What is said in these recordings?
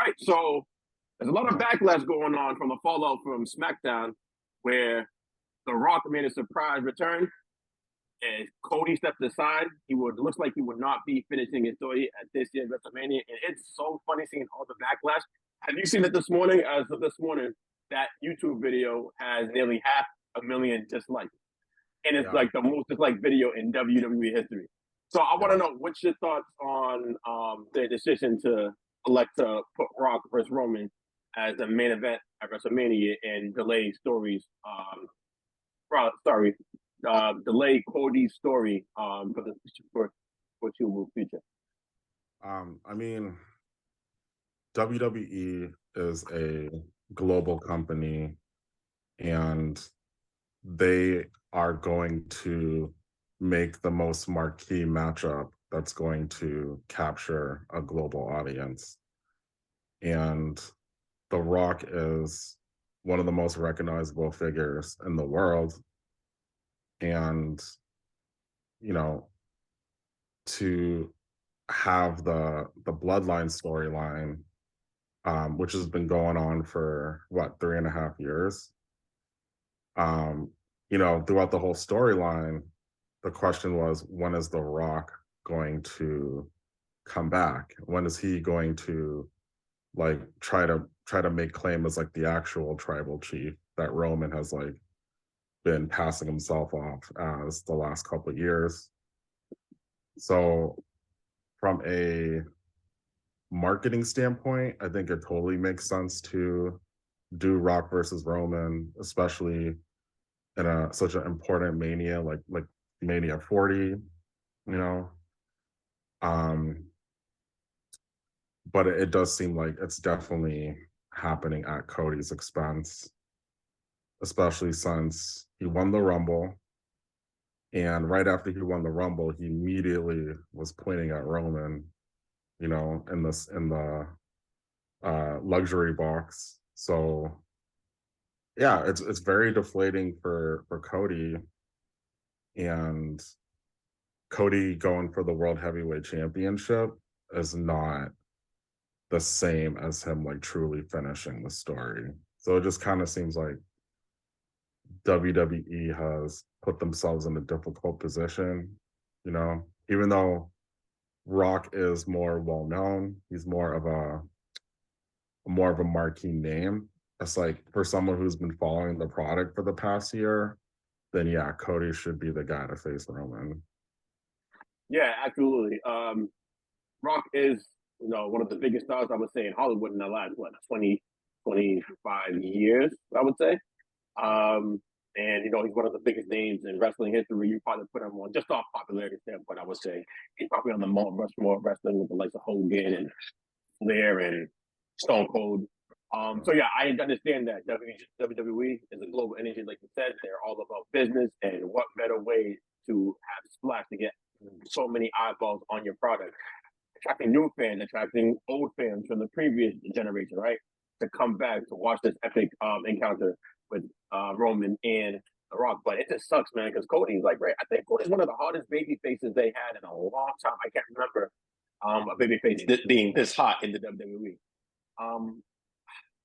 right, so there's a lot of backlash going on from the fallout from SmackDown, where The Rock made a surprise return, and Cody stepped aside. Looks like he would not be finishing his story at this year's WrestleMania, and it's so funny seeing all the backlash. Have you seen it this morning? As of this morning, that YouTube video has nearly 500,000 dislikes, and it's Yeah. like the most disliked video in WWE history. So I want to know, what's your thoughts on their decision to elect to put Rock versus Roman as the main event at WrestleMania and delay stories? Delay Cody's story for the foreseeable future. I mean, WWE is a global company, and they are going to make the most marquee matchup that's going to capture a global audience. And The Rock is one of the most recognizable figures in the world. And, you know, to have the bloodline storyline, which has been going on for what, 3.5 years. Throughout the whole storyline, the question was, when is The Rock going to come back? When is he going to like try to make claim as like the actual tribal chief that Roman has like been passing himself off as the last couple of years? So from a marketing standpoint, I think it totally makes sense to do Rock versus Roman, especially in such an important Mania like Mania 40, you know. But it does seem like it's definitely happening at Cody's expense, especially since he won the Rumble. And right after he won the Rumble, he immediately was pointing at Roman, in the luxury box. So yeah, it's very deflating for Cody, and Cody going for the World Heavyweight Championship is not the same as him like truly finishing the story. So it just kind of seems like WWE has put themselves in a difficult position, even though Rock is more well known, he's more of a marquee name. It's like, for someone who's been following the product for the past year, then yeah, Cody should be the guy to face Roman. Yeah, absolutely. Rock is, one of the biggest stars, I would say, in Hollywood in the last 25 years, I would say. And he's one of the biggest names in wrestling history. You probably put him on, just off popularity standpoint, I would say. He's probably on the Mount Rushmore of wrestling with the likes of Hogan and Flair and Stone Cold. So yeah, I understand that WWE is a global entity, like you said. They're all about business, and what better way to have splash to get so many eyeballs on your product, attracting new fans, attracting old fans from the previous generation, right? To come back to watch this epic encounter with Roman and The Rock. But it just sucks, man, because Cody's like, right, I think Cody's one of the hardest baby faces they had in a long time. I can't remember a baby face being this hot in the WWE.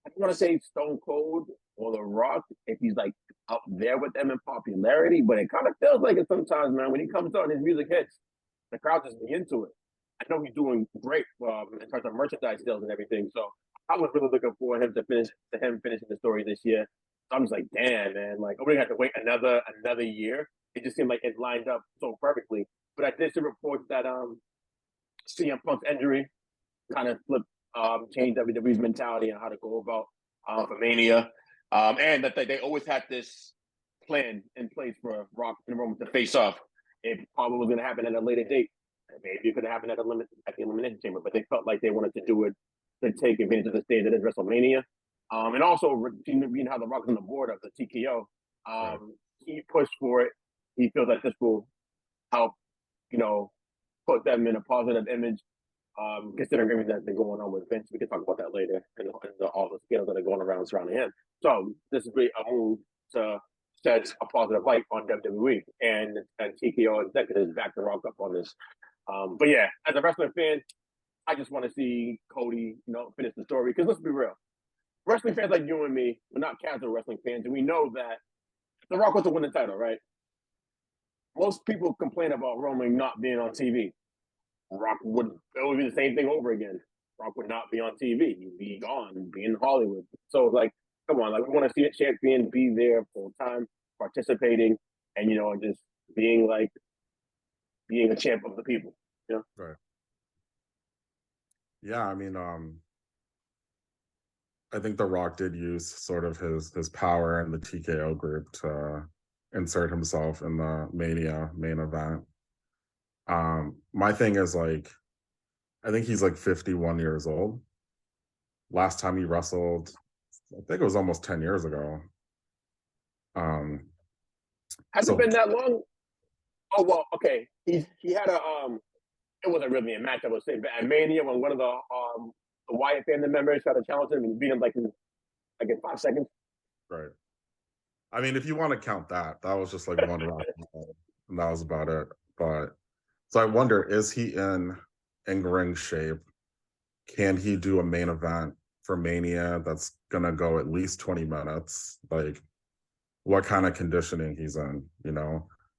I don't want to say Stone Cold or The Rock if he's like up there with them in popularity, but it kind of feels like it sometimes, man. When he comes on, his music hits, the crowd just be into it. I know he's doing great in terms of merchandise sales and everything. So I was really looking for him finishing the story this year. So I'm just like, damn, man, like we have to wait another year. It just seemed like it lined up so perfectly. But I did see reports that CM Punk's injury kind of changed WWE's mentality on how to go about for Mania, and that they always had this plan in place for Rock and Roman to face off. It probably was going to happen at a later date. Maybe it could happen at the Elimination Chamber, but they felt like they wanted to do it to take advantage of the stage that is WrestleMania. And also, being how The Rock is on the board of the TKO, he pushed for it. He feels that this will help, put them in a positive image, considering everything that's been going on with Vince. We can talk about that later, and all the scandals that are going around surrounding him. So this is really a move to shed a positive light on WWE, and TKO executives back The Rock up on this. But yeah, as a wrestling fan, I just want to see Cody, finish the story. Because let's be real, wrestling fans like you and me, we're not casual wrestling fans, and we know that The Rock was to win the title, right? Most people complain about Roman not being on TV. Rock would it would be the same thing over again. Rock would not be on TV. He'd be gone, be in Hollywood. So like, come on, like we want to see a champion be there full time, participating, and just being a champ of the people. Right. Yeah, I mean, I think The Rock did use sort of his power in the TKO group to insert himself in the Mania main event. My thing is like, I think he's like 51 years old. Last time he wrestled, I think it was almost 10 years ago. Has So it been that long? Oh well, okay. He had a it wasn't really a match, I would say, but at Mania when one of the Wyatt family members tried to challenge him and beat him like in 5 seconds. right. I mean, if you want to count that, that was just like one rock, and that was about it. But so I wonder, is he in ring shape? Can he do a main event for Mania that's gonna go at least 20 minutes? Like, what kind of conditioning he's in?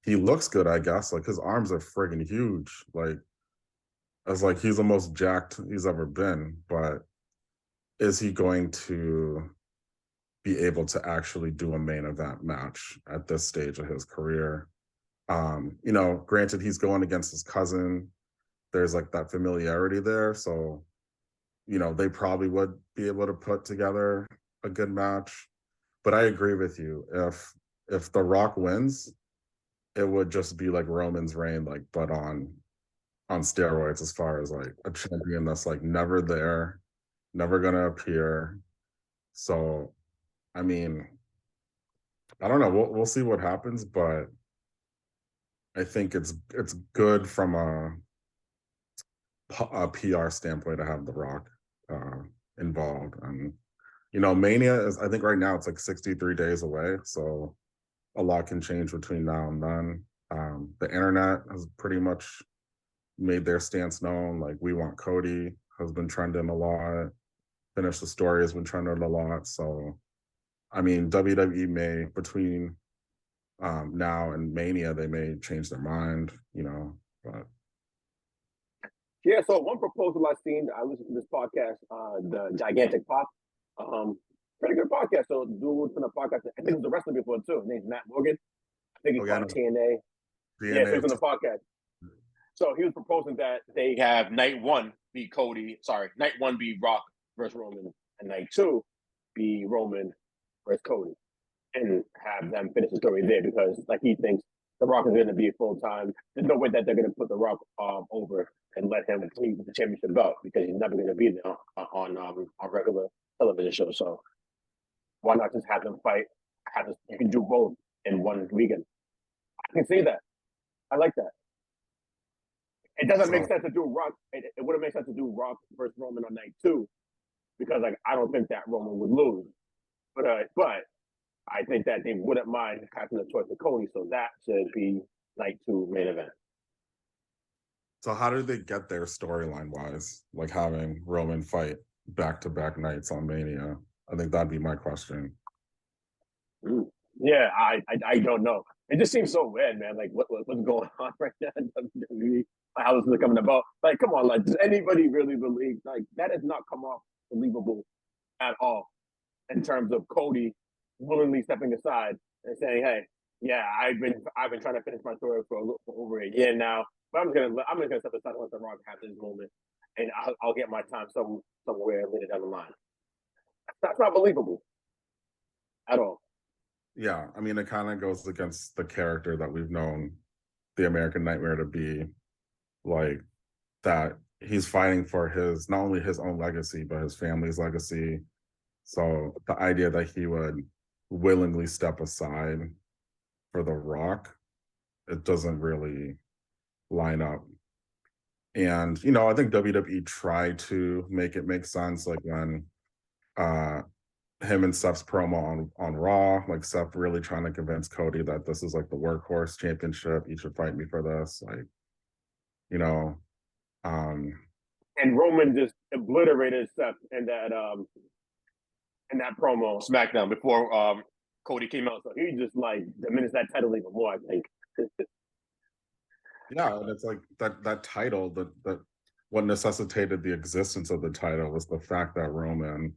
He looks good, I guess. Like his arms are friggin' huge. Like, as like he's the most jacked he's ever been. But is he going to be able to actually do a main event match at this stage of his career? Granted, he's going against his cousin. There's like that familiarity there. So, they probably would be able to put together a good match. But I agree with you. If The Rock wins, it would just be like Roman's reign, like, but on steroids, as far as like a champion that's like never there, never gonna appear. So, I mean, I don't know. We'll see what happens, but I think it's good from a PR standpoint to have The Rock involved. And Mania is, I think right now it's like 63 days away, so a lot can change between now and then. The internet has pretty much made their stance known. Like, we want Cody has been trending a lot. Finish the Story has been trending a lot. So, I mean, WWE may, between now and Mania, they may change their mind, but Yeah, so one proposal I've seen, I listened to this podcast, the Gigantic Pop. Pretty good podcast. So dude from the podcast, I think he was a wrestler before too. His name's Matt Morgan. I think he's on TNA. Yeah, so he's on the podcast. So he was proposing that they have night one be night one be Rock versus Roman, and night two be Roman versus Cody, and have them finish the story there because, like, he thinks The Rock is going to be full time. There's no way that they're going to put The Rock over and let him leave the championship belt because he's never going to be there on regular television shows. So why not just have them fight? You can do both in one weekend. I can see that. I like that. It doesn't make sense to do Rock. It wouldn't make sense to do Rock versus Roman on night two because, like, I don't think that Roman would lose. But I think that they wouldn't mind casting the choice to Cody, so that should be night two main event. So how do they get there storyline wise? Like having Roman fight back-to-back nights on Mania? I think that'd be my question. Yeah, I don't know. It just seems so weird, man. Like what's going on right now in WWE? How is it coming about? Like, come on, like, does anybody really believe like that has not come off believable at all in terms of Cody willingly stepping aside and saying, "Hey, yeah, I've been trying to finish my story for over a year now, but I'm just gonna step aside and let The Rock have this moment, and I'll get my time somewhere later down the line." That's not believable at all. Yeah, I mean, it kind of goes against the character that we've known the American Nightmare to be, like, that he's fighting for not only his own legacy, but his family's legacy. So the idea that he would willingly step aside for The Rock, it doesn't really line up. And, I think WWE tried to make it make sense, like when him and Seth's promo on Raw, like Seth really trying to convince Cody that this is like the workhorse championship. You should fight me for this. Like, um, And Roman just obliterated Seth in that promo SmackDown before Cody came out. So he just like diminished that title even more, I think. Yeah, and it's like that title, that what necessitated the existence of the title was the fact that Roman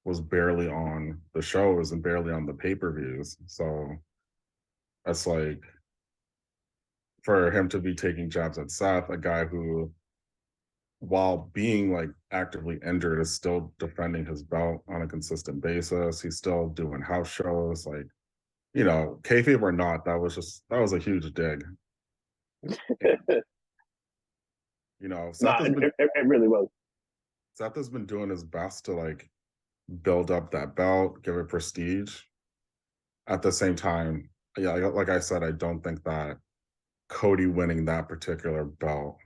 was barely on the shows and barely on the pay-per-views. So it's like for him to be taking jabs at Seth, a guy who, while being like actively injured, is still defending his belt on a consistent basis. He's still doing house shows. Like, you know, kayfabe or not, that was a huge dig. You know, It really was. Seth has been doing his best to like build up that belt, give it prestige. At the same time, yeah, like I said, I don't think that Cody winning that particular belt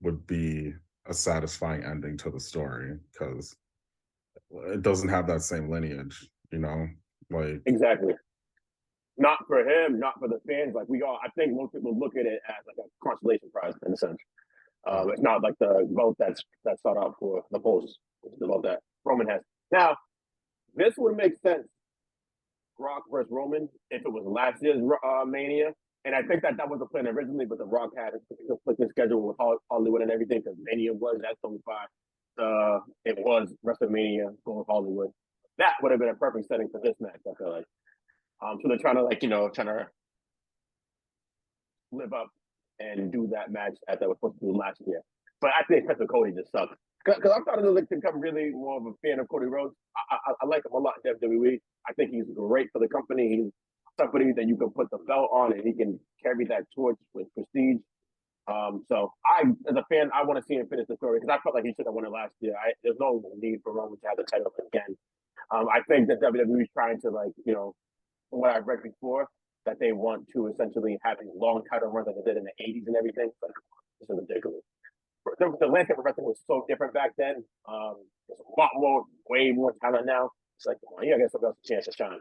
would be a satisfying ending to the story because it doesn't have that same lineage, you know? Like, exactly. Not for him, not for the fans. Like I think most people look at it as like a consolation prize in a sense. It's not like the vote that's sought out for the polls, which is the vote that Roman has. Now, this would make sense, Rock versus Roman, if it was last year's Mania. And I think that was the plan originally, but the Rock had a conflicting schedule with Hollywood and everything because Mania was at 25. It was WrestleMania going with Hollywood. That would have been a perfect setting for this match, I feel like. So they're trying to live up and do that match that was supposed to do last year. But I think Pepper Cody just sucks. Because I'm starting to become really more of a fan of Cody Rhodes. I like him a lot in WWE. I think he's great for the company. He's somebody that you can put the belt on and he can carry that torch with prestige. So as a fan, I want to see him finish the story because I felt like he should have won it last year. There's no need for Roman to have the title again. I think that WWE is trying to from what I've read before, that they want to essentially have a long title run like they did in the 80s and everything. But this is ridiculous. The landscape of wrestling was so different back then. There's a lot more, way more talent now. It's like, come on, you gotta give somebody else a chance to shine.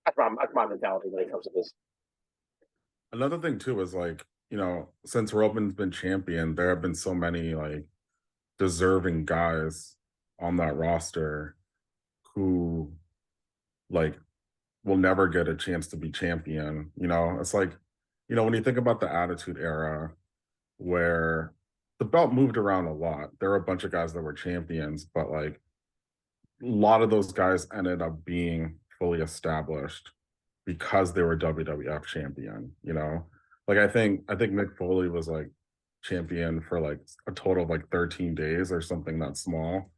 That's my mentality when it comes to this. another thing too is like, you know, since Roman's been champion, there have been so many like deserving guys on that roster who like will never get a chance to be champion. You know, it's like, you know, when you think about the Attitude Era where the belt moved around a lot, there were a bunch of guys that were champions, but like a lot of those guys ended up being fully established because they were WWF champion, you know? Like I think Mick Foley was like champion for like a total of like 13 days or something that small.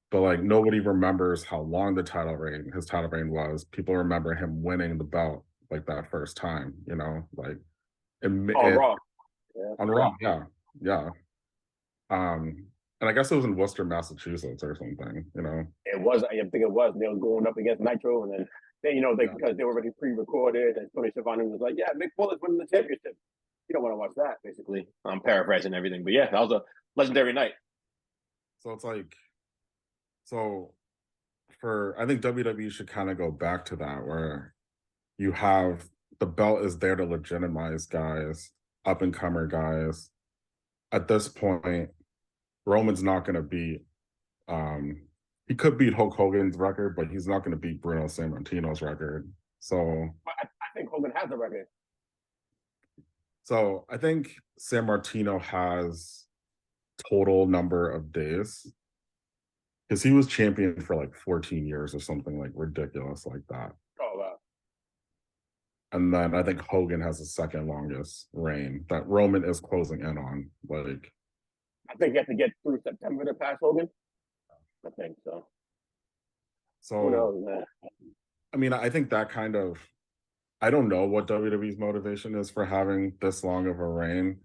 But like nobody remembers how long his title reign was. People remember him winning the belt like that first time, you know, like On Raw. Yeah. on Raw, yeah, yeah. And I guess it was in Worcester, Massachusetts, or something, you know. It was. I think it was. They were going up against Nitro, and then because they were already pre-recorded, and Tony Schiavone was like, "Yeah, Mick Foley's winning the championship." You don't want to watch that, basically. I'm paraphrasing everything, but yeah, that was a legendary night. So it's like, I think WWE should kind of go back to that where you have the belt is there to legitimize guys, up and comer guys. At this point, Roman's not going to beat. He could beat Hulk Hogan's record, but he's not going to beat Bruno Sammartino's record. So I think Hogan has the record. So I think Sammartino has total number of days because he was champion for like 14 years or something like ridiculous like that. Oh wow! And then I think Hogan has the second longest reign that Roman is closing in on. Like, I think you have to get through September to pass Hogan. I think so. So who knows, man? I mean, I think that kind of I don't know what WWE's motivation is for having this long of a reign.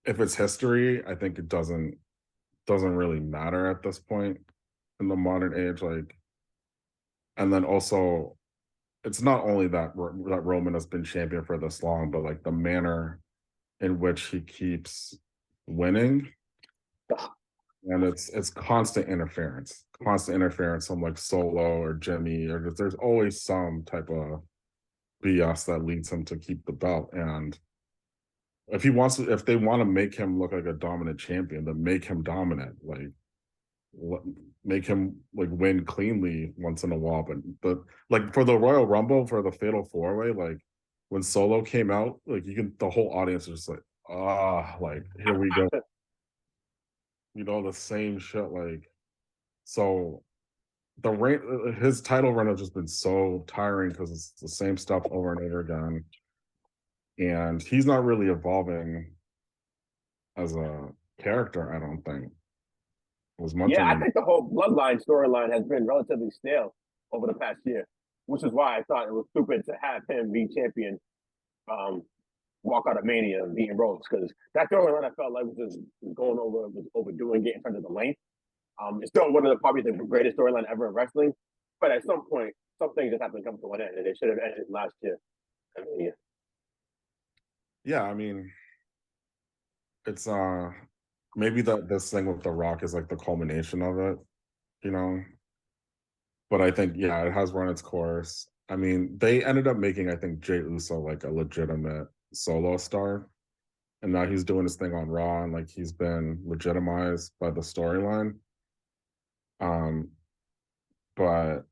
If it's history, I think it doesn't really matter at this point in the modern age. Like, and then also, it's not only that Roman has been champion for this long, but like the manner in which he keeps winning, and it's constant interference from like Solo or Jimmy, or there's always some type of BS that leads him to keep the belt. And if they want to make him look like a dominant champion, then make him dominant. Like make him like win cleanly once in a while. But like for the Royal Rumble, for the Fatal 4-Way, like when Solo came out, like the whole audience was just like, like here we go. The same shit. Like, so his title run has just been so tiring because it's the same stuff over and over again, and he's not really evolving as a character. I don't think as much Yeah, I anymore. think the whole bloodline storyline has been relatively stale over the past year, which is why I thought it was stupid to have him be champion, um, walk out of Mania and beating Rhodes, because that storyline I felt like was going over, was overdoing it in terms of the length. It's still one of probably the greatest storyline ever in wrestling, but at some point, some things just have to come to an end, and they should have ended last year. I mean, yeah. Yeah, I mean, it's maybe this thing with The Rock is like the culmination of it, you know. But I think, yeah, it has run its course. I mean, they ended up making, I think, Jey Uso like a legitimate solo star, and now he's doing his thing on Raw, and like he's been legitimized by the storyline. Um, but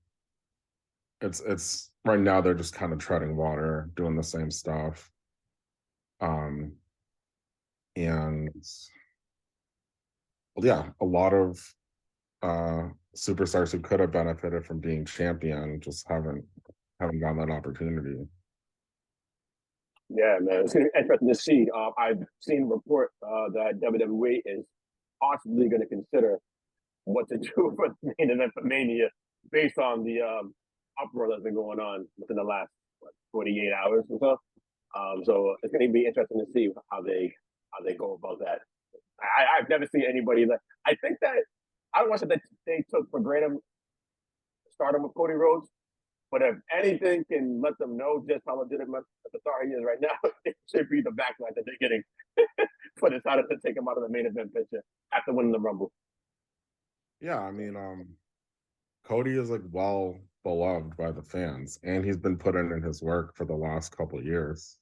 it's right now they're just kind of treading water, doing the same stuff. Um, and well, yeah, a lot of superstars who could have benefited from being champion just haven't gotten that opportunity. Yeah, man, it's gonna be interesting to see. I've seen a report that WWE is possibly going to consider what to do for the main event for Mania based on the uproar that's been going on within the last 48 hours or so. So it's going to be interesting to see how they go about that. I've never seen anybody that I think that I don't want to say that they took for granted stardom with Cody Rhodes, but if anything can let them know just how legitimate the star he is right now, it should be the backlash that they're getting for deciding to take him out of the main event picture after winning the Rumble. Yeah, I mean, Cody is like well beloved by the fans, and he's been putting in his work for the last couple of years.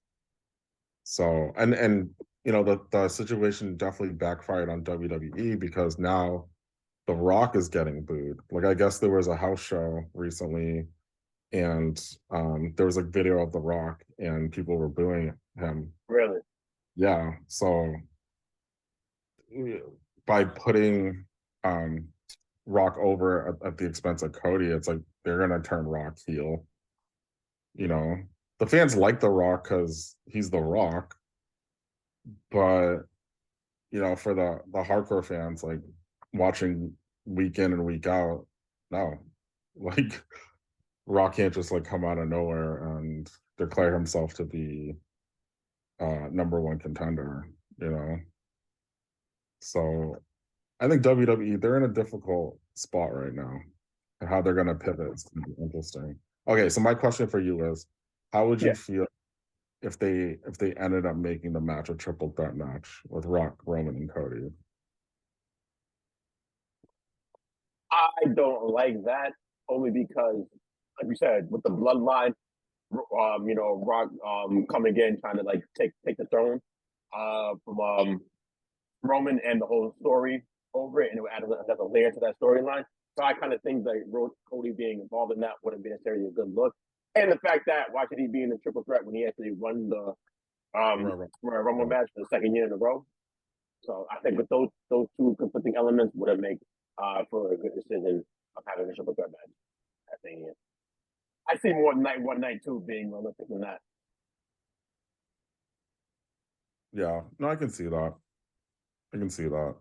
So, and the situation definitely backfired on WWE because now The Rock is getting booed. Like I guess there was a house show recently, and there was a video of The Rock, and people were booing him. Really? Yeah, so by putting Rock over at the expense of Cody, it's like they're gonna turn Rock heel. You know, the fans like The Rock because he's The Rock, but for the hardcore fans, like watching week in and week out, no, like Rock can't just like come out of nowhere and declare himself to be number one contender. So I think WWE, they're in a difficult spot right now, and how they're going to pivot is going to be interesting. Okay, so my question for you is, how would you Yeah. feel if they ended up making the match a triple threat match with Rock, Roman, and Cody? I don't like that only because, like you said, with the bloodline, Rock coming in trying to like take the throne from Roman and the whole story over it, and it would add another layer to that storyline. So I kind of think that Cody being involved in that wouldn't be necessarily a good look. And the fact that why should he be in the triple threat when he actually won the Right. Rumble match for the second year in a row? So I think with those two conflicting elements would have made for a good decision of having a triple threat match. I think yeah. I see more night one, night two being realistic than that. Yeah, no, I can see that. I can see that.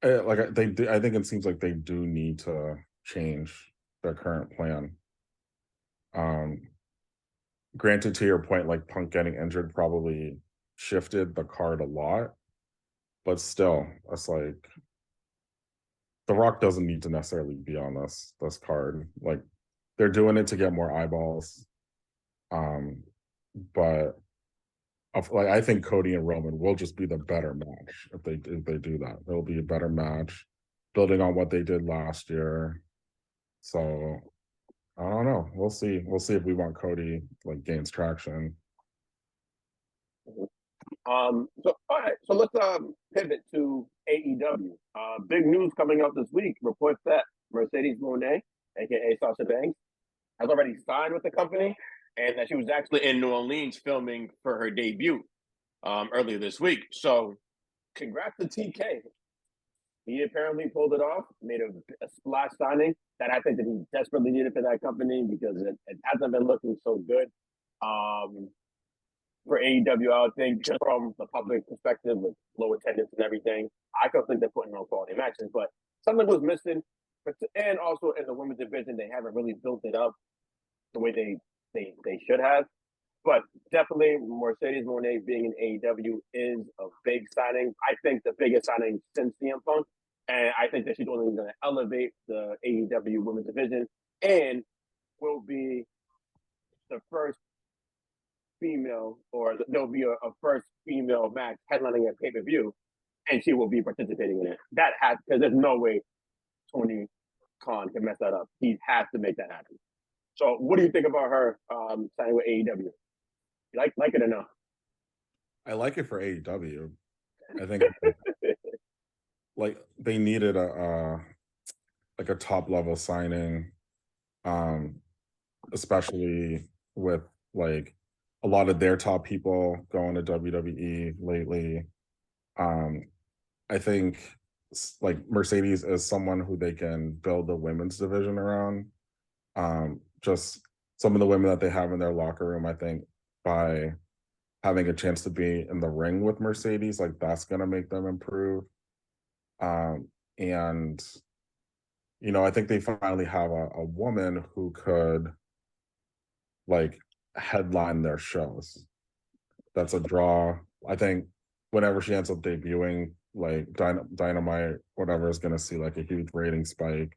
They do. I think it seems like they do need to change their current plan. Um, Granted, to your point, like Punk getting injured probably shifted the card a lot, but still, it's like The Rock doesn't need to necessarily be on this card. Like they're doing it to get more eyeballs. Um, but I think Cody and Roman will just be the better match if they do that. It'll be a better match, building on what they did last year. So I don't know. We'll see. We'll see if we want Cody like gains traction. So all right, so let's pivot to AEW. Big news coming up this week. Reports that Mercedes Mone, aka Sasha Banks, has already signed with the company, and that she was actually in New Orleans filming for her debut earlier this week. So, congrats to TK. He apparently pulled it off, made a splash signing that I think that he desperately needed for that company because it hasn't been looking so good. For AEW, I would think just from the public perspective with low attendance and everything, I don't think they're putting on quality matches, but something was missing. And also in the women's division, they haven't really built it up the way they should have. But definitely, Mercedes Mone being in AEW is a big signing. I think the biggest signing since CM Punk, and I think that she's only going to elevate the AEW women's division and will be the first female, or there'll be a first female match headlining a pay per view, and she will be participating in it. That has, because there's no way Tony Khan can mess that up. He has to make that happen. So, what do you think about her signing with AEW? You like it or no? I like it for AEW. I think like they needed a like a top level signing, especially with like a lot of their top people going to WWE lately. I think like Mercedes is someone who they can build the women's division around. Just some of the women that they have in their locker room, I think by having a chance to be in the ring with Mercedes, like that's gonna make them improve. And you know, I think they finally have a woman who could like headline their shows. That's a draw. I think whenever she ends up debuting, like Dynamite, whatever, is gonna see like a huge rating spike.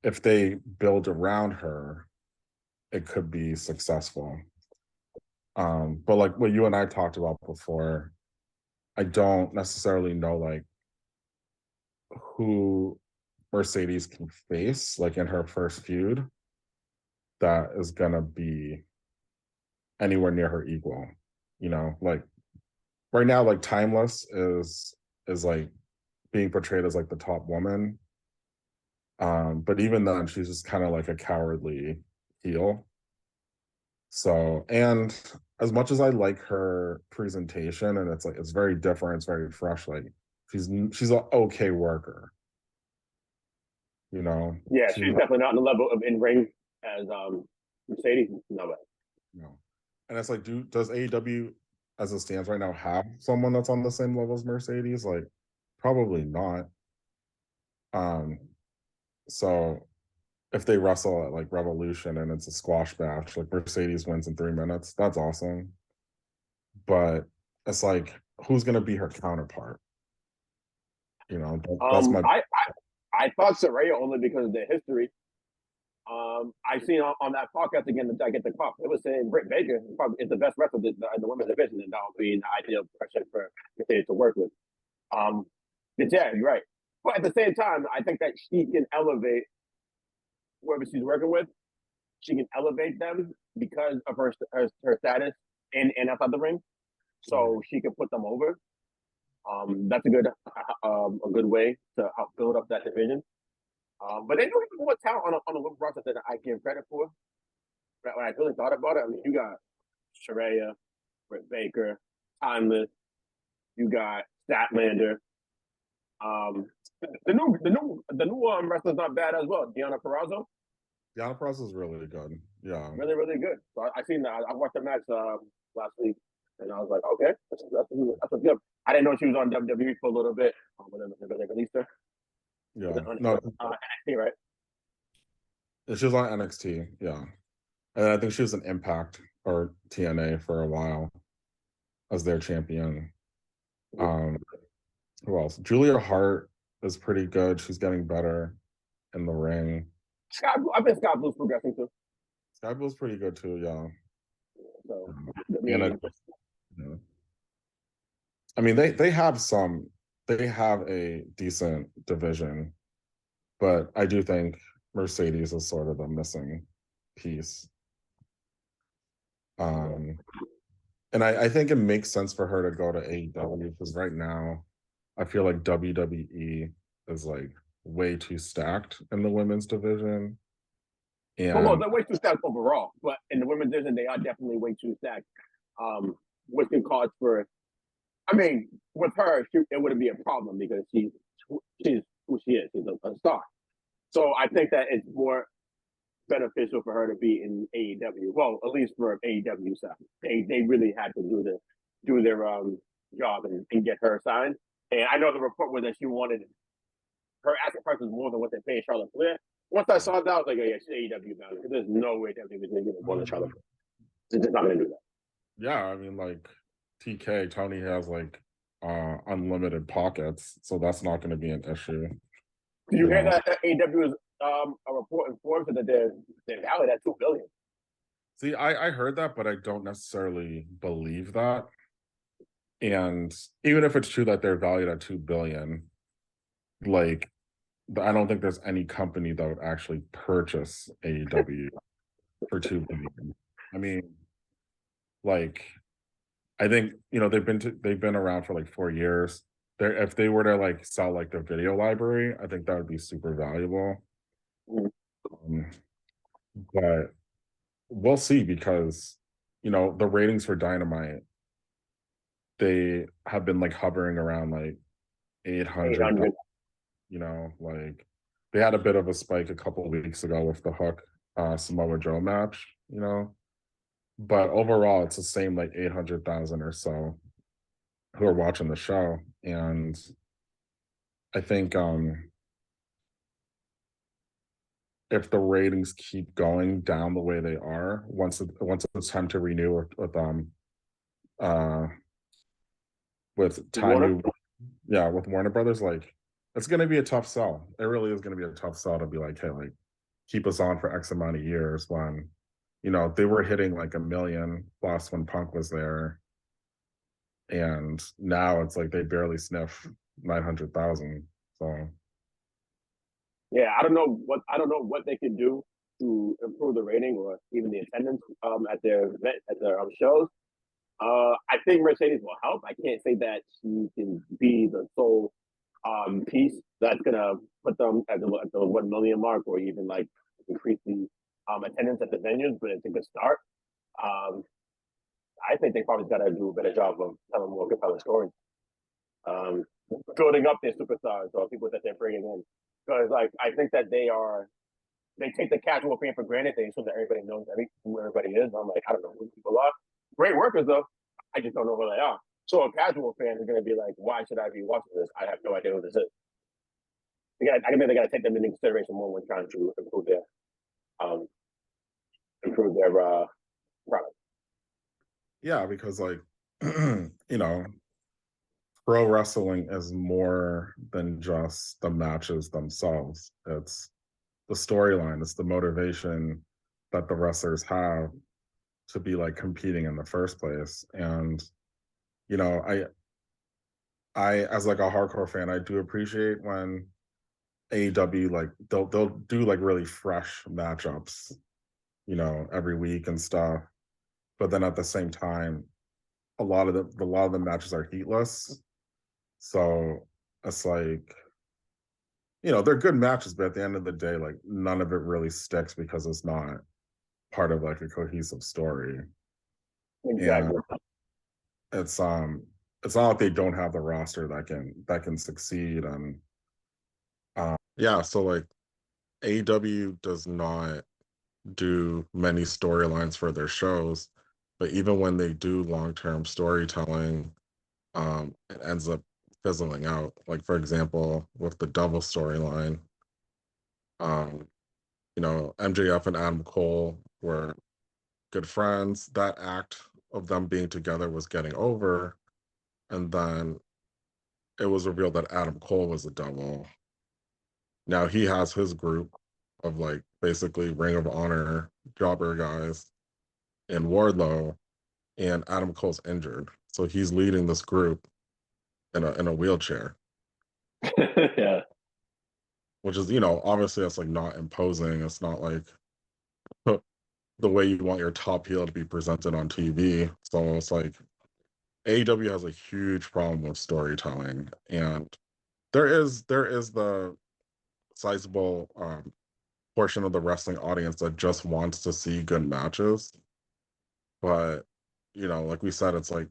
If they build around her, it could be successful. But like what you and I talked about before, I don't necessarily know like who Mercedes can face like in her first feud that is gonna be anywhere near her equal. You know, like right now, like Timeless is like being portrayed as like the top woman. But even then, she's just kind of like a cowardly heel. So, and as much as I like her presentation, and it's like it's very different, it's very fresh. Like she's an okay worker, you know. Yeah, she's definitely not on the level of in ring as Mercedes. No way. No, and it's like, does AEW as it stands right now have someone that's on the same level as Mercedes? Like, probably not. So if they wrestle at like Revolution and it's a squash match, like Mercedes wins in 3 minutes, that's awesome. But it's like, who's gonna be her counterpart? You know, that's my. I thought Saraya only because of their history. I seen on that podcast again that I get the cop. It was saying Britt Baker is the best wrestler in the women's division, and that would be an ideal person for Mercedes to work with. Yeah, you're right. But at the same time, I think that she can elevate whoever she's working with. She can elevate them because of her status and outside the ring. So she can put them over. That's a good way to help build up that division. But they don't have more talent on a little roster than I give credit for. But when I really thought about it, I mean, you got Saraya, Britt Baker, Timeless, you got Statlander. The new wrestler's not bad as well. Deonna Purrazzo. Deonna Purrazzo is really good. Yeah, really, really good. So I seen that. I watched the match last week, and I was like, okay, that's good. I didn't know she was on WWE for a little bit when they released her. Yeah, no, NXT, right? She was on NXT, yeah, and I think she was an Impact or TNA for a while as their champion. Who else? Julia Hart is pretty good. She's getting better in the ring. I think Scott Blue's progressing too. Scott Blue's pretty good too, yeah. So, I mean, they have a decent division, but I do think Mercedes is sort of the missing piece. And I think it makes sense for her to go to AEW because right now I feel like WWE is like way too stacked in the women's division. Well, And they're way too stacked overall, but in the women's division, they are definitely way too stacked. Which can cause for, I mean, with her, it wouldn't be a problem because she's who she is. She's a star. So I think that it's more beneficial for her to be in AEW. Well, at least for AEW side, they really had to do their job and get her signed. And I know the report was that she wanted her asking price was more than what they paid Charlotte Flair. Once I saw that, I was like, oh, yeah, she's AEW bound because there's no way WWE was going to give her more than Charlotte Flair. They're just not going to do that. yeah, I mean, like TK, Tony has like unlimited pockets, so that's not going to be an issue. Do you hear that AEW is a report in Forbes that they're valued at $2 billion? See, I heard that, but I don't necessarily believe that. And even if it's true that they're valued at 2 billion, like I don't think there's any company that would actually purchase AEW for 2 billion. I mean, like I think they've been around for like 4 years. If they were to like sell like their video library, I think that would be super valuable. Um, but we'll see because the ratings for Dynamite, they have been like hovering around like 800. 800. Like they had a bit of a spike a couple of weeks ago with the Hook Samoa Joe match. But overall it's the same like 800,000 or so who are watching the show. And I think if the ratings keep going down the way they are, once it's time to renew uh with time with Warner Brothers, like it's gonna be a tough sell. It really is gonna be a tough sell to be like, hey, like keep us on for X amount of years when they were hitting like 1 million plus when Punk was there. And now it's like they barely sniff 900,000. So Yeah, I don't know what they can do to improve the rating or even the attendance at their shows. I think Mercedes will help. I can't say that she can be the sole piece that's gonna put them at the 1 million mark or even like increase the attendance at the venues, but it's a good start. Um, I think they probably got to do a better job of telling more compelling stories, um, building up their superstars or people that they're bringing in. Because like I think that they take the casual fan for granted. They assume that everybody knows who everybody is. I'm like, I don't know who people are. Great workers though. I just don't know who they are. So a casual fan is going to be like, why should I be watching this? I have no idea who this is. I think they got to take them into consideration more when trying to um, improve their product. yeah, because like pro wrestling is more than just the matches themselves. It's the storyline, it's the motivation that the wrestlers have to be like competing in the first place. And you know, I as like a hardcore fan, I do appreciate when AEW like they'll do like really fresh matchups, every week and stuff. But then at the same time, a lot of the matches are heatless. So it's like, they're good matches, but at the end of the day, like none of it really sticks because it's not part of like a cohesive story. Exactly. And it's not like they don't have the roster that can succeed. And yeah, so like AEW does not do many storylines for their shows, but even when they do long-term storytelling, it ends up fizzling out. Like for example, with the Devil storyline, um, MJF and Adam Cole were good friends. That act of them being together was getting over, and then it was revealed that Adam Cole was the Devil. Now he has his group of like basically Ring of Honor jobber guys and Wardlow, and Adam Cole's injured, so he's leading this group in a wheelchair. Yeah. Which is, obviously that's like not imposing. It's not like the way you want your top heel to be presented on TV. So it's like AEW has a huge problem with storytelling, and there is the sizable portion of the wrestling audience that just wants to see good matches. But like we said, it's like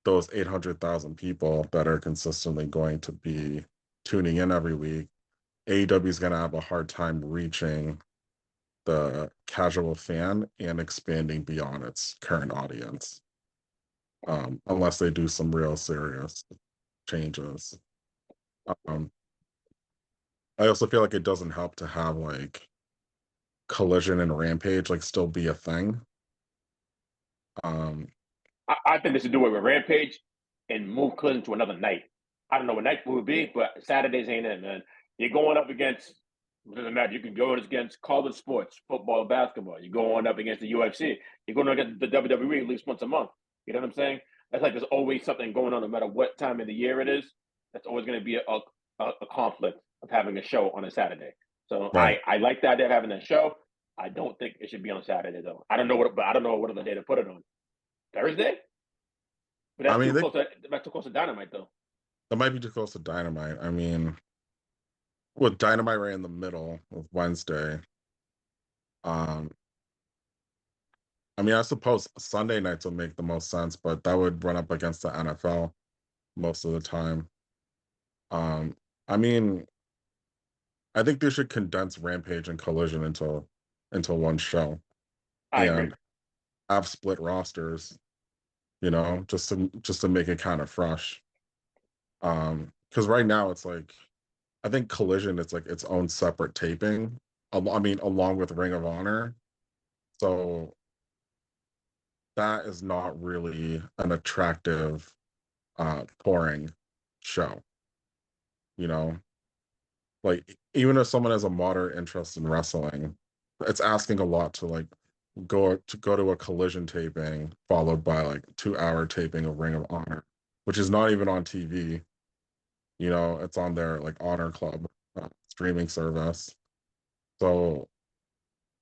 those 800,000 people that are consistently going to be tuning in every week. AEW is going to have a hard time reaching the casual fan and expanding beyond its current audience, unless they do some real serious changes. Um, I also feel like it doesn't help to have like Collision and Rampage like still be a thing. Um, I think they should do it with Rampage and move Clinton to another night. I don't know what night it would be, but Saturdays ain't it, man. You're going up against, it doesn't matter. You can go against college sports, football, basketball. You're going up against the UFC. You're going against the WWE at least once a month. You know what I'm saying? That's like there's always something going on, no matter what time of the year it is. That's always going to be a conflict of having a show on a Saturday. So right. I like the idea of having a show. I don't think it should be on Saturday though. I don't know what other day to put it on. Thursday? But I that's mean, too close. That's too close to Dynamite, though. that might be too close to Dynamite. I mean, with Dynamite right in the middle of Wednesday, um, I mean, I suppose Sunday nights would make the most sense, but that would run up against the NFL most of the time. Um, I mean, I think they should condense Rampage and Collision into one show I agree. and have split rosters, just to make it kind of fresh. Because right now it's like I think Collision it's like its own separate taping. I mean, along with Ring of Honor, so that is not really an attractive touring show. You know, like even if someone has a moderate interest in wrestling, it's asking a lot to like go to a Collision taping followed by like 2 hour taping of Ring of Honor, which is not even on TV. It's on their like Honor Club streaming service. So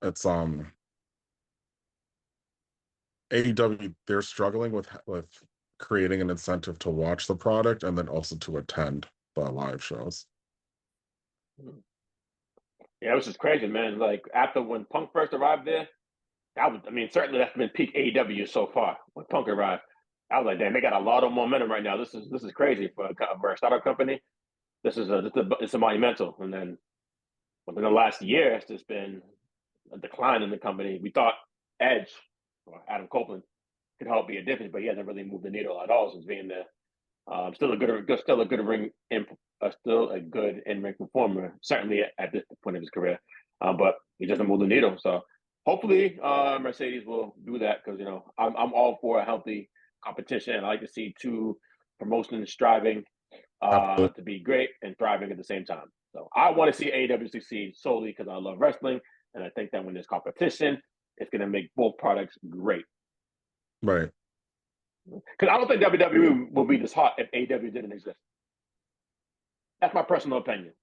it's AEW, they're struggling with creating an incentive to watch the product and then also to attend the live shows. Yeah, it was just crazy, man. Like after when Punk first arrived there, I mean, certainly that's been peak AEW so far when Punk arrived. I was like, damn, they got a lot of momentum right now. This is crazy for a startup company. It's a monumental. And then within the last year, it's just been a decline in the company. We thought Edge or Adam Copeland could help be a difference, but he hasn't really moved the needle at all since being there. Still a good still a good in-ring performer. Certainly at this point of his career, but he doesn't move the needle. So hopefully, Mercedes will do that because I'm all for a healthy competition. I like to see two promotions striving Absolutely. to be great and thriving at the same time. So I want to see AEW succeed solely because I love wrestling, and I think that when there's competition, it's going to make both products great. Right. Because I don't think WWE will be this hot if AEW didn't exist. That's my personal opinion.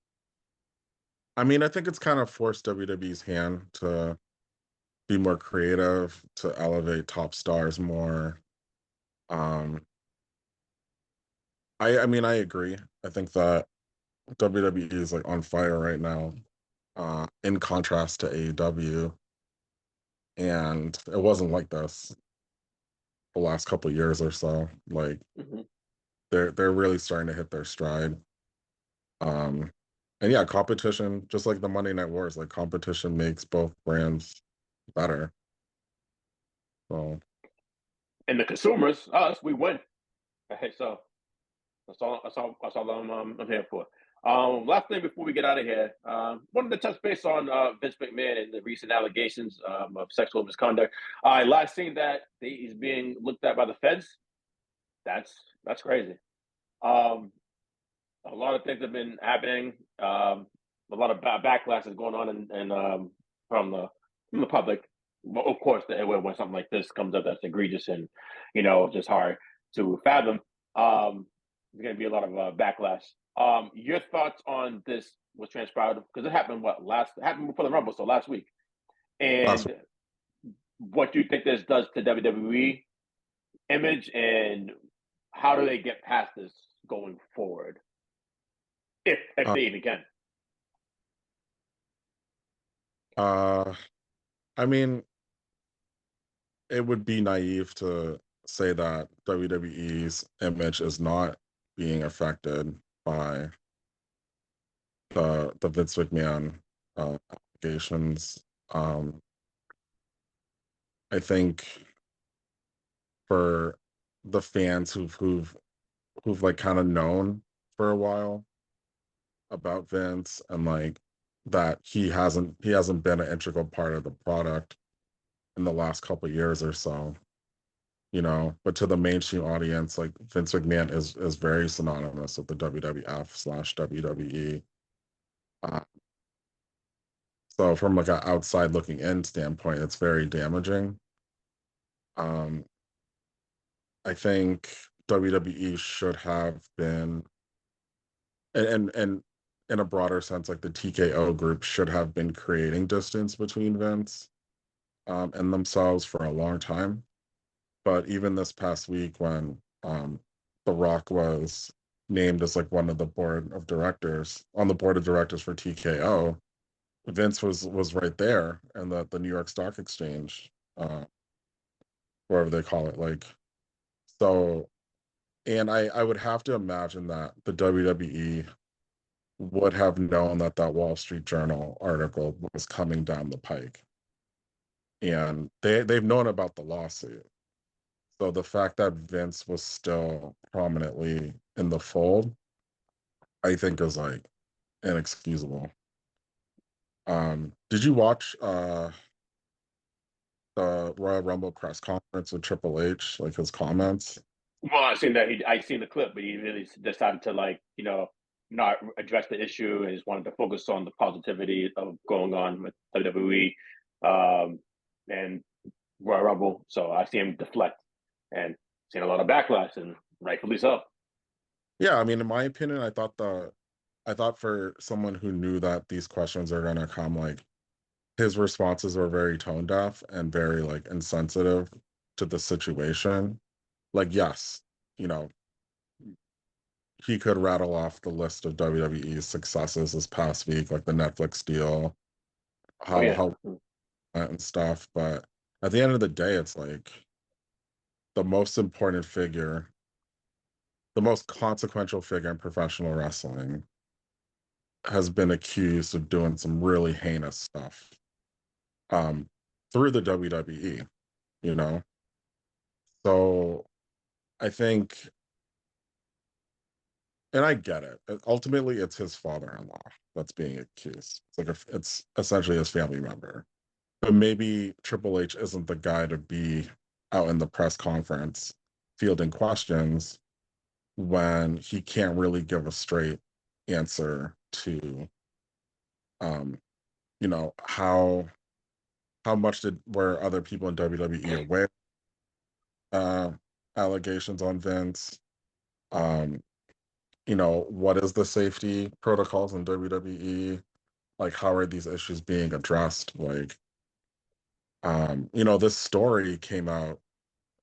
I mean, I think it's kind of forced WWE's hand to be more creative, to elevate top stars more. Um, I mean, I agree. I think that WWE is like on fire right now, in contrast to AEW, and it wasn't like this the last couple of years or so. Like Mm-hmm. they're really starting to hit their stride. Um, and yeah, competition, just like the Monday Night Wars, like competition makes both brands better. So And the consumers, us, we win. Okay, so that's all I'm here for. Last thing before we get out of here, wanted to touch base on Vince McMahon and the recent allegations of sexual misconduct. I last seen that he's being looked at by the feds. That's crazy. Um, a lot of things have been happening. A lot of backlash is going on from the public. Well, of course, when something like this comes up that's egregious and just hard to fathom, there's going to be a lot of backlash. Your thoughts on this was transpired because it happened it happened before the Rumble, so last week, that's and what do you think this does to WWE image, and how do they get past this going forward, if Uh, they even can? uh, I mean, it would be naive to say that WWE's image is not being affected by the Vince McMahon allegations. Um, I think for the fans who've like kind of known for a while about Vince and like that he hasn't been an integral part of the product in the last couple of years or so, but to the mainstream audience, like Vince McMahon is very synonymous with the WWF/WWE. Uh, so from like an outside looking in standpoint, it's very damaging. Um, I think WWE should have been, and in a broader sense, like the TKO group should have been creating distance between Vince and themselves for a long time. But even this past week, when The Rock was named as like one of the board of directors on the board of directors for TKO, Vince was right there, and the New York Stock Exchange, wherever they call it, like so. And I would have to imagine that the WWE would have known that that Wall Street Journal article was coming down the pike, and they've known about the lawsuit. So the fact that Vince was still prominently in the fold, I think is like inexcusable. Did you watch the Royal Rumble press conference with Triple H, like his comments? Well, I seen the clip, but he really decided to, like, not address the issue and just wanted to focus on the positivity of going on with WWE and Royal Rumble. So I see him deflect and seeing a lot of backlash, and rightfully so. Yeah, I mean, in my opinion, I thought for someone who knew that these questions are gonna come, like his responses were very tone deaf and very like insensitive to the situation. Like, yes, you know, he could rattle off the list of WWE's successes this past week, like the Netflix deal, Oh how yeah, how and stuff. But at the end of the day, it's like the most important figure, the most consequential figure in professional wrestling has been accused of doing some really heinous stuff um through the WWE, you know. So I think, and I get it. Ultimately, it's his father-in-law that's being accused. It's essentially his family member. But maybe Triple H isn't the guy to be out in the press conference fielding questions when he can't really give a straight answer to um how much were other people in WWE aware uh allegations on Vince. um what is the safety protocols in WWE, like how are these issues being addressed, like this story came out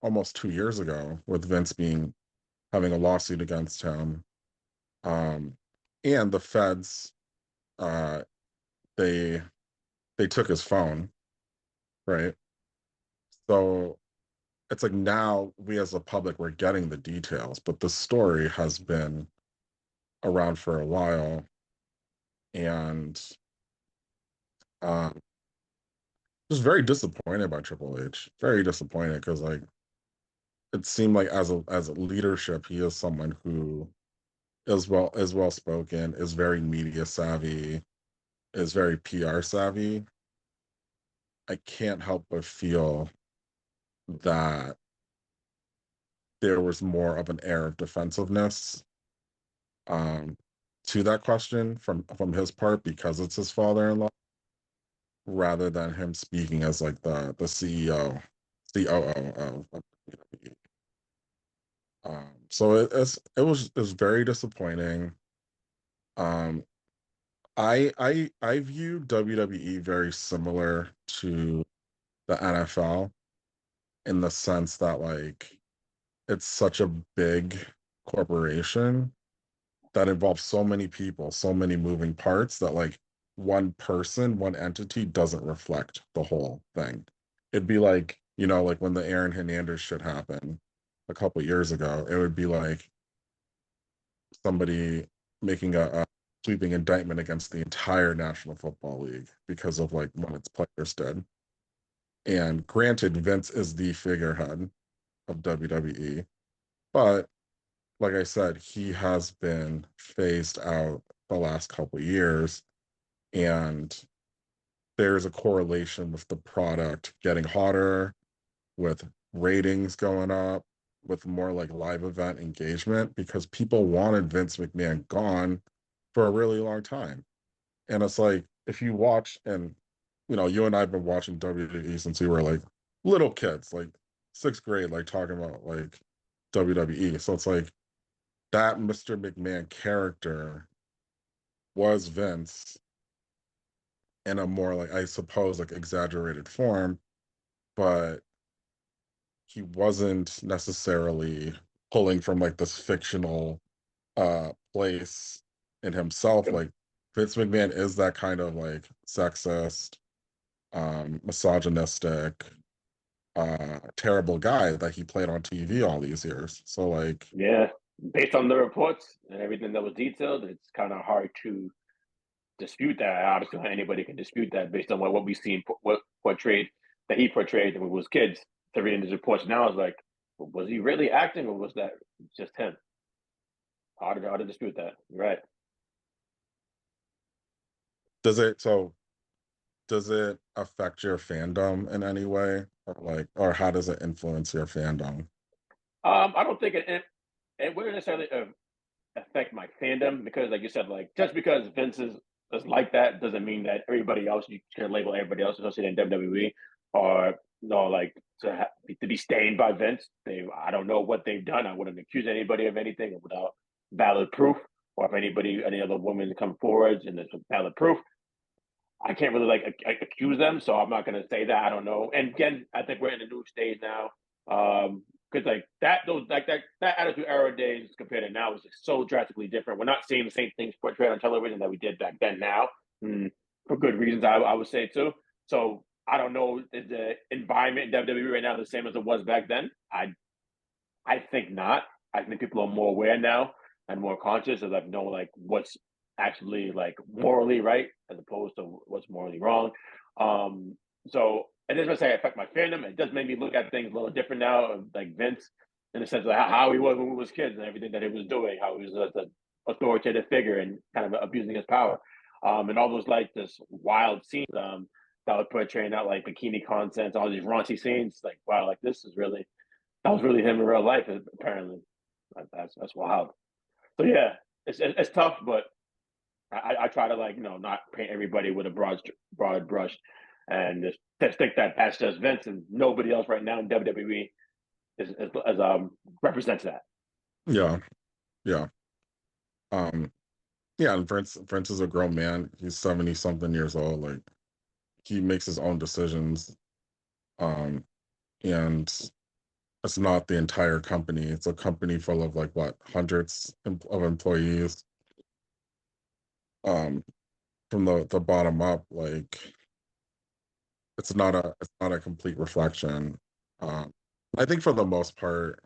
almost 2 years ago with Vince being having a lawsuit against him. um and the feds, uh they they took his phone, right? So it's like now we as a public we're getting the details, but the story has been around for a while. And um just very disappointed by Triple H. Very disappointed because like it seemed like as a leadership, he is someone who is well spoken, is very media savvy, is very PR savvy. I can't help but feel that there was more of an air of defensiveness um to that question from his part because it's his father-in-law, rather than him speaking as like the CEO, COO of WWE. So it was very disappointing. Um, I view WWE very similar to the NFL in the sense that like it's such a big corporation that involves so many people, so many moving parts that like one person, one entity doesn't reflect the whole thing. It'd be like, like when the Aaron Hernandez shit happened a couple years ago, it would be like somebody making a sweeping indictment against the entire National Football League because of like what its players did. And granted, Vince is the figurehead of WWE, but like I said, he has been phased out the last couple years, and there's a correlation with the product getting hotter, with ratings going up, with more like live event engagement because people wanted Vince McMahon gone for a really long time. And it's like if you watch and you and I have been watching WWE since we were like little kids, like sixth grade, like talking about like WWE. So it's like that Mr. McMahon character was Vince in a more like I suppose like exaggerated form, but he wasn't necessarily pulling from like this fictional place in himself. Like Vince McMahon is that kind of like sexist, misogynistic, terrible guy that he played on TV all these years. So like Yeah, based on the reports and everything that was detailed, it's kind of hard to dispute that. Obviously, anybody can dispute that based on what we've seen, what portrayed that he portrayed when we was kids. To reading his reports now is like, was he really acting or was that just him? Hard to dispute that. You're right. does it so does it affect your fandom in any way? Or like or how does it influence your fandom? I don't think it wouldn't necessarily affect my fandom because, like you said, like just because Vince is like that doesn't mean that everybody else you can label everybody else associated in WWE or no, like to be stained by Vince. I don't know what they've done. I wouldn't accuse anybody of anything without valid proof, or if any other woman come forward and there's valid proof. I can't really like accuse them, so I'm not going to say that. I don't know. And again, I think we're in a new stage now. Because like that Attitude Era days compared to now is just so drastically different. We're not seeing the same things portrayed on television that we did back then. Now, for good reasons, I would say too. So I don't know, is the environment in WWE right now the same as it was back then? I think not. I think people are more aware now and more conscious of like know like what's actually like morally right as opposed to what's morally wrong. So it doesn't say affect my fandom. It does make me look at things a little different now, like Vince, in the sense of how he was when we was kids and everything that he was doing, how he was the authoritative figure and kind of abusing his power. And all those like this wild scenes that would portraying out like bikini content, all these raunchy scenes. Like wow, like this is really that was really him in real life. Apparently, that's wild. So yeah, it's tough, but I try to like not paint everybody with a broad brush, and just think that that's just Vince and nobody else right now in WWE is represents that. Yeah, yeah. Um yeah, and Vince is a grown man. He's 70 something years old. Like he makes his own decisions. Um and it's not the entire company. It's a company full of like what hundreds of employees. Um from the bottom up, like it's not a complete reflection. Um I think for the most part,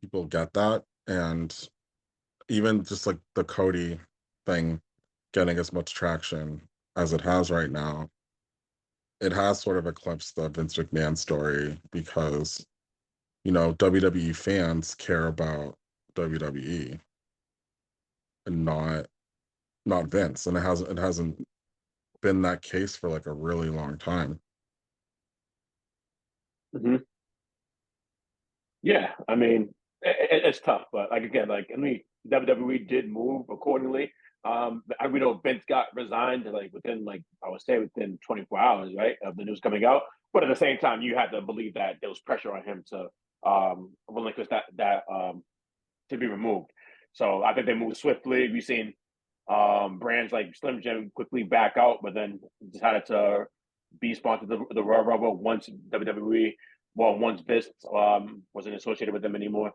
people get that. And even just like the Cody thing getting as much traction as it has right now, it has sort of eclipsed the Vince McMahon story because, WWE fans care about WWE and not Vince. And it hasn't been that case for like a really long time. Mm-hmm. Yeah, I mean, it's tough, but like again, like I mean, WWE did move accordingly. We know Vince got resigned like within like I would say within 24 hours, right, of the news coming out. But at the same time, you had to believe that there was pressure on him to relinquish that to be removed. So I think they moved swiftly. We've seen brands like Slim Jim quickly back out, but then decided to be sponsored the Royal Rumble once WWE, once Vince wasn't associated with them anymore.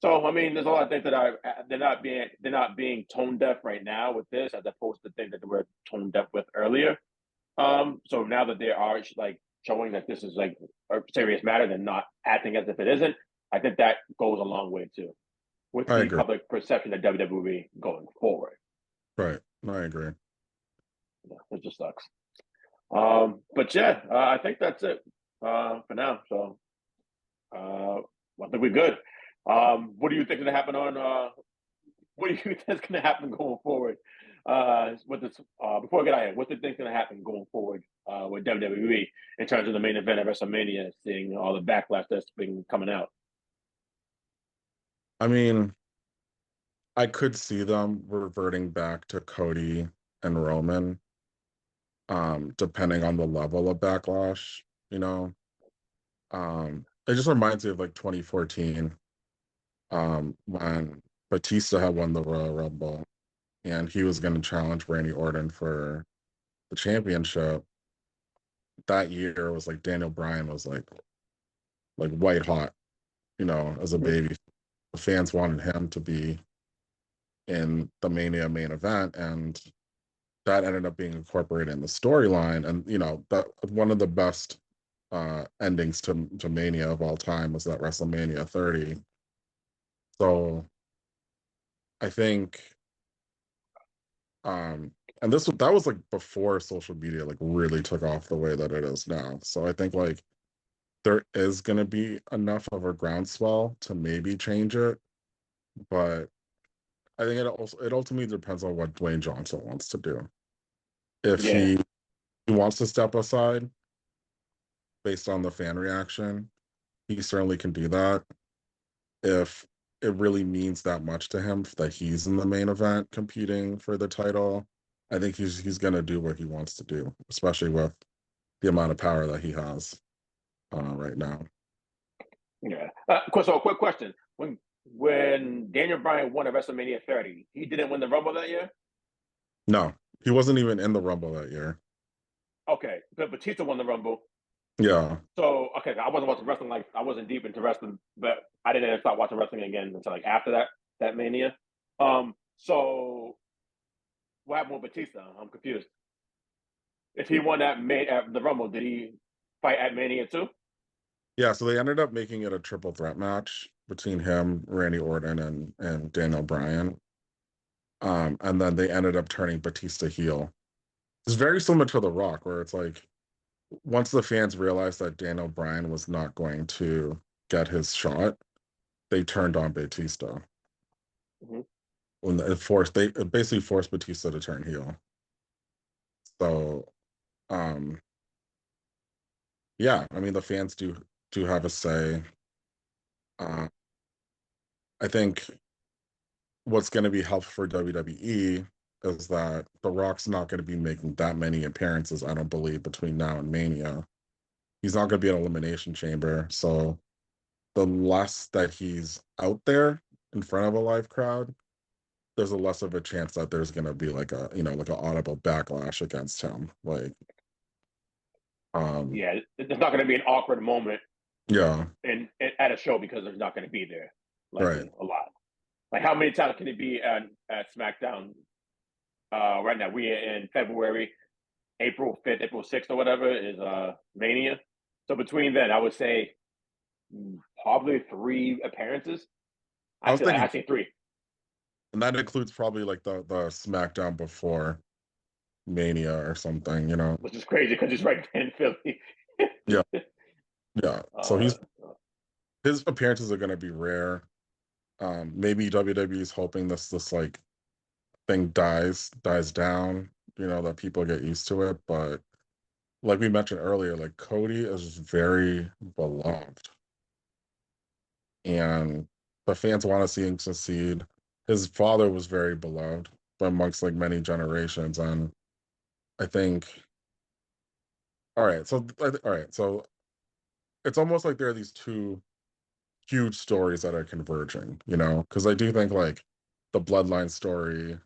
So I mean, there's a lot of things that are they're not being tone deaf right now with this, as opposed to things that they were tone deaf with earlier. So now that they are like showing that this is like a serious matter, and not acting as if it isn't, I think that goes a long way too with I the agree. public perception of WWE going forward. Right. I agree. Yeah, it just sucks. But yeah, I think that's it for now. So I think we're good. What do you think is going to happen on? What do you think is going to happen going forward? With this, before I get out here, what do you think is going to happen going forward with WWE in terms of the main event of WrestleMania, seeing all the backlash that's been coming out? I mean, I could see them reverting back to Cody and Roman, depending on the level of backlash, you know. It just reminds me of like 2014, when Batista had won the Royal Rumble and he was going to challenge Randy Orton for the championship. That year was like Daniel Bryan was like white hot, as a Mm-hmm. baby. The fans wanted him to be in the Mania main event, and that ended up being incorporated in the storyline. And that one of the best endings to Mania of all time was that WrestleMania 30. So I think, and that was like before social media like really took off the way that it is now. So I think like there is going to be enough of a groundswell to maybe change it, but I think it ultimately depends on what Dwayne Johnson wants to do. If Yeah, he wants to step aside based on the fan reaction, he certainly can do that. If it really means that much to him that he's in the main event competing for the title, I think he's going to do what he wants to do, especially with the amount of power that he has right now. yeah. So, a quick question: when Daniel Bryan won at WrestleMania 30, he didn't win the Rumble that year. No, he wasn't even in the Rumble that year. Okay, but Batista won the Rumble. Yeah. So okay, I wasn't watching wrestling, like I wasn't deep into wrestling, but I didn't start watching wrestling again until like after that Mania. So what happened with Batista? I'm confused. If he won at the Rumble, did he fight at Mania too? Yeah, so they ended up making it a triple threat match between him, Randy Orton, and Daniel Bryan. And then they ended up turning Batista heel. It's very similar to The Rock, where it's like once the fans realized that Daniel Bryan was not going to get his shot, they turned on Batista. Mm-hmm. When it basically forced Batista to turn heel. So, um, yeah, I mean the fans do have a say. Uh, I think what's going to be helpful for WWE is that The Rock's not going to be making that many appearances, I don't believe, between now and Mania. He's not going to be an Elimination Chamber. So the less that he's out there in front of a live crowd, there's a less of a chance that there's going to be like like an audible backlash against him. Like, um, Yeah, there's not going to be an awkward moment yeah, at a show because there's not going to be there right. likely a lot. Like how many times can it be at SmackDown right now? We are in February, April 5th, April 6th, or whatever is Mania. So between then, I would say probably 3 appearances. I was I thinking, say three, and that includes probably like the SmackDown before Mania or something. which is crazy because it's right there in Philly. Yeah, yeah. So uh, his appearances are going to be rare. Maybe WWE is hoping this like thing dies down, that people get used to it. But like we mentioned earlier, like Cody is very beloved, and the fans want to see him succeed. His father was very beloved amongst like many generations, and I think, all right, so it's almost like there are these two huge stories that are converging, because I do think like the bloodline story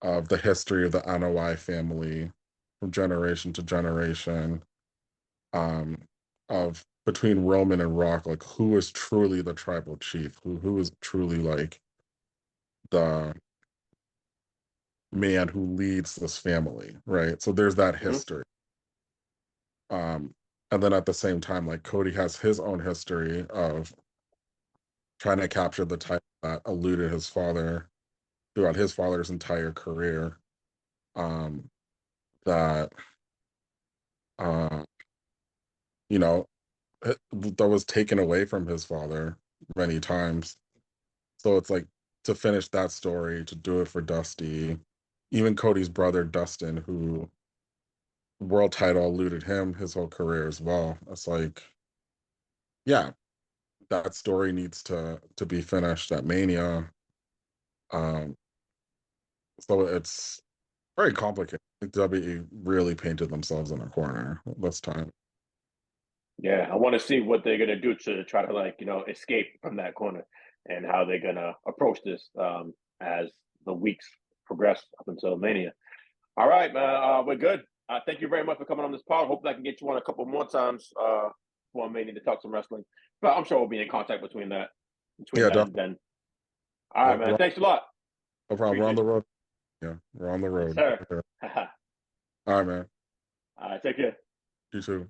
of the history of the NOI family from generation to generation. um, of between Roman and Rock, like who is truly the tribal chief, who is truly like the man who leads this family, right? So there's that Mhm. history. And then at the same time, like Cody has his own history of trying to capture the title that eluded his father throughout his father's entire career. Um, that uh, you know, that was taken away from his father many times. So it's like to finish that story, to do it for Dusty, even Cody's brother Dustin, who world title eluded him his whole career as well. It's like, yeah, that story needs to be finished at Mania. Um, so it's very complicated. WWE really painted themselves in a corner this time. Yeah, I want to see what they're gonna do to try to escape from that corner, and how they're gonna approach this as the weeks progress up until Mania. All right, man, we're good. Thank you very much for coming on this pod. Hopefully, I can get you on a couple more times for Mania to talk some wrestling. But I'm sure we'll be in contact between Yeah, that definitely. and then. All right, No man. Thanks a lot. problem. We're on Appreciate the it. road. Yeah, we're on the Yes, road. sir. Okay. All All right, man. right, take care. You too.